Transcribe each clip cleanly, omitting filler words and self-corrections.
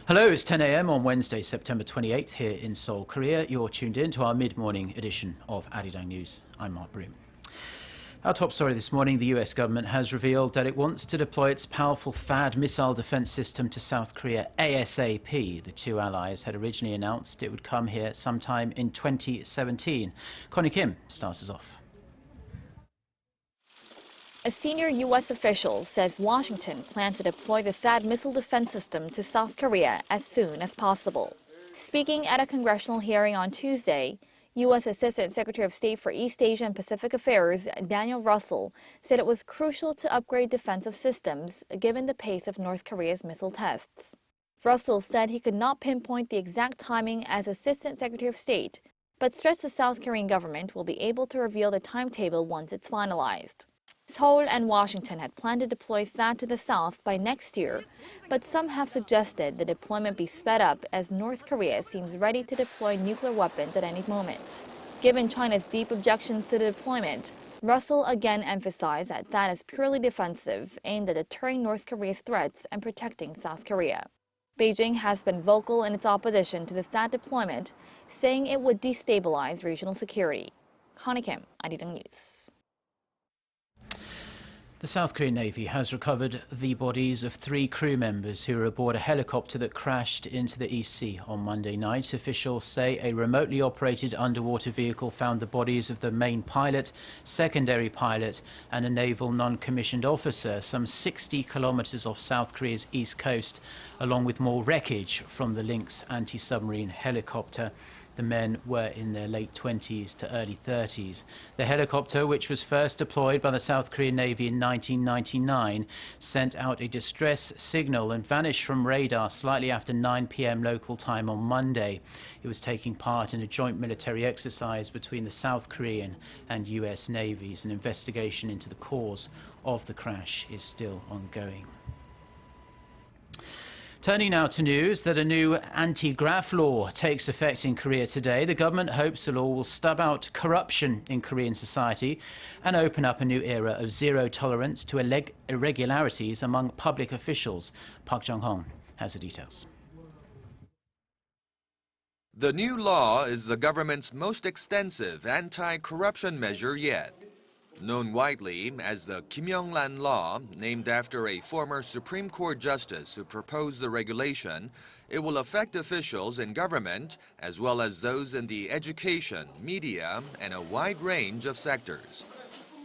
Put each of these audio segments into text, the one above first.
Hello, it's 10 a.m. on Wednesday, September 28th here in Seoul, Korea. You're tuned in to our mid-morning edition of ARIRANG News. I'm Mark Broom. Our top story this morning, the US government has revealed that it wants to deploy its powerful THAAD missile defense system to South Korea ASAP. The two allies had originally announced it would come here sometime in 2017. Connie Kim starts us off. A senior U.S. official says Washington plans to deploy the THAAD missile defense system to South Korea as soon as possible. Speaking at a congressional hearing on Tuesday, U.S. Assistant Secretary of State for East Asia and Pacific Affairs Daniel Russell said it was crucial to upgrade defensive systems given the pace of North Korea's missile tests. Russell said he could not pinpoint the exact timing as Assistant Secretary of State, but stressed the South Korean government will be able to reveal the timetable once it's finalized. Seoul and Washington had planned to deploy THAAD to the south by next year, but some have suggested the deployment be sped up as North Korea seems ready to deploy nuclear weapons at any moment. Given China's deep objections to the deployment, Russell again emphasized that THAAD is purely defensive, aimed at deterring North Korea's threats and protecting South Korea. Beijing has been vocal in its opposition to the THAAD deployment, saying it would destabilize regional security. Connie Kim, ARIRANG News. The South Korean Navy has recovered the bodies of 3 crew members who were aboard a helicopter that crashed into the East Sea on Monday night. Officials say a remotely operated underwater vehicle found the bodies of the main pilot, secondary pilot and a naval non-commissioned officer some 60 kilometers off South Korea's east coast, along with more wreckage from the Lynx anti-submarine helicopter. The men were in their late 20s to early 30s. The helicopter, which was first deployed by the South Korean Navy in 1999, sent out a distress signal and vanished from radar slightly after 9 p.m. local time on Monday. It was taking part in a joint military exercise between the South Korean and US navies. An investigation into the cause of the crash is still ongoing. Turning now to news that a new anti-graft law takes effect in Korea today. The government hopes the law will stub out corruption in Korean society and open up a new era of zero tolerance to irregularities among public officials. Park Jung-hong has the details. The new law is the government's most extensive anti-corruption measure yet. Known widely as the Kim Yong-ran law, named after a former Supreme Court justice who proposed the regulation, it will affect officials in government as well as those in the education, media, and a wide range of sectors.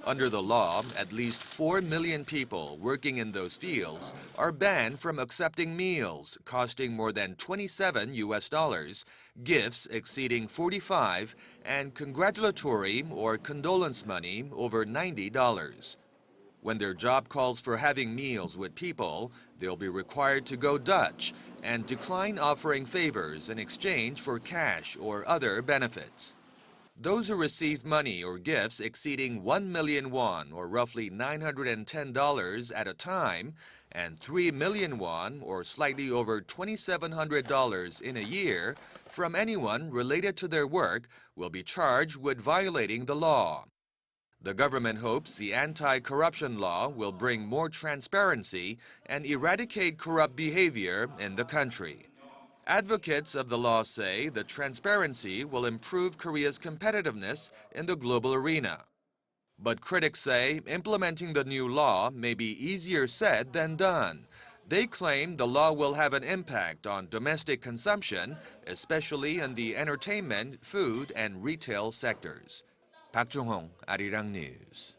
Under the law, at least 4 million people working in those fields are banned from accepting meals costing more than $27, gifts exceeding $45, and congratulatory or condolence money over $90. When their job calls for having meals with people, they'll be required to go Dutch and decline offering favors in exchange for cash or other benefits. Those who receive money or gifts exceeding 1 million won, or roughly $910 at a time, and 3 million won, or slightly over $2,700 in a year, from anyone related to their work will be charged with violating the law. The government hopes the anti-corruption law will bring more transparency and eradicate corrupt behavior in the country. Advocates of the law say the transparency will improve Korea's competitiveness in the global arena. But critics say implementing the new law may be easier said than done. They claim the law will have an impact on domestic consumption, especially in the entertainment, food, and retail sectors. Park Jung-hong, ARIRANG News.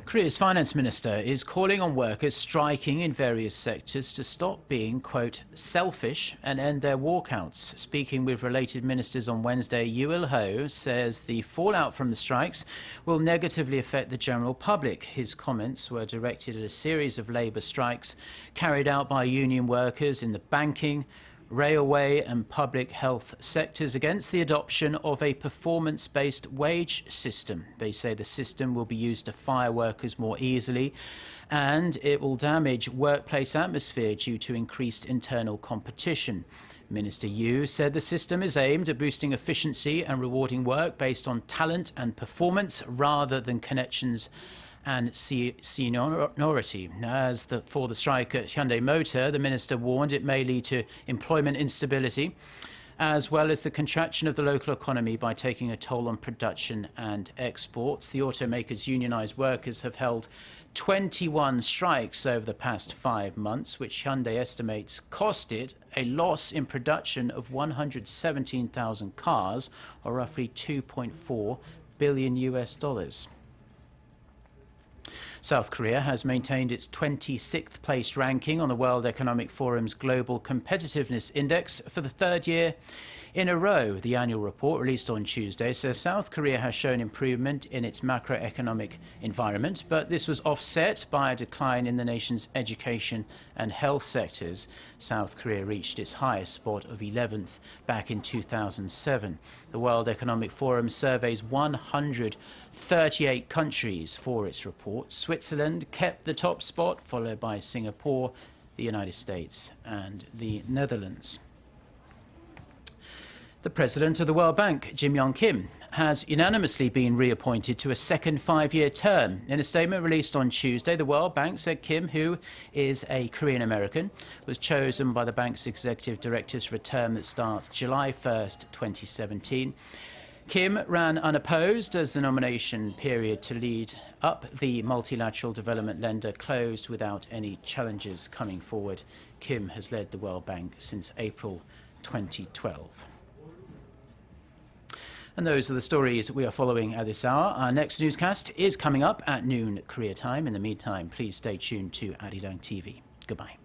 Korea's finance minister is calling on workers striking in various sectors to stop being, quote, selfish and end their walkouts. Speaking with related ministers on Wednesday, Yoo Il-ho says the fallout from the strikes will negatively affect the general public. His comments were directed at a series of labour strikes carried out by union workers in the banking, railway and public health sectors against the adoption of a performance-based wage system. They say the system will be used to fire workers more easily and it will damage workplace atmosphere due to increased internal competition. Minister Yoo said the system is aimed at boosting efficiency and rewarding work based on talent and performance rather than connections and seniority. For the strike at Hyundai Motor, the minister warned it may lead to employment instability, as well as the contraction of the local economy by taking a toll on production and exports. The automaker's unionised workers have held 21 strikes over the past 5 months, which Hyundai estimates cost it a loss in production of 117,000 cars, or roughly $2.4 billion. South Korea has maintained its 26th place ranking on the World Economic Forum's Global Competitiveness Index for the 3rd year in a row. The annual report, released on Tuesday, says South Korea has shown improvement in its macroeconomic environment, but this was offset by a decline in the nation's education and health sectors. South Korea reached its highest spot of 11th back in 2007. The World Economic Forum surveys 138 countries for its report. Switzerland kept the top spot, followed by Singapore, the United States and the Netherlands. The president of the World Bank, Jim Yong Kim, has unanimously been reappointed to a second 5-year term. In a statement released on Tuesday, the World Bank said Kim, who is a Korean American, was chosen by the bank's executive directors for a term that starts July 1st, 2017. Kim ran unopposed as the nomination period to lead up the multilateral development lender closed without any challenges coming forward. Kim has led the World Bank since April 2012. And those are the stories we are following at this hour. Our next newscast is coming up at noon Korea time. In the meantime, please stay tuned to ARIRANG TV. Goodbye.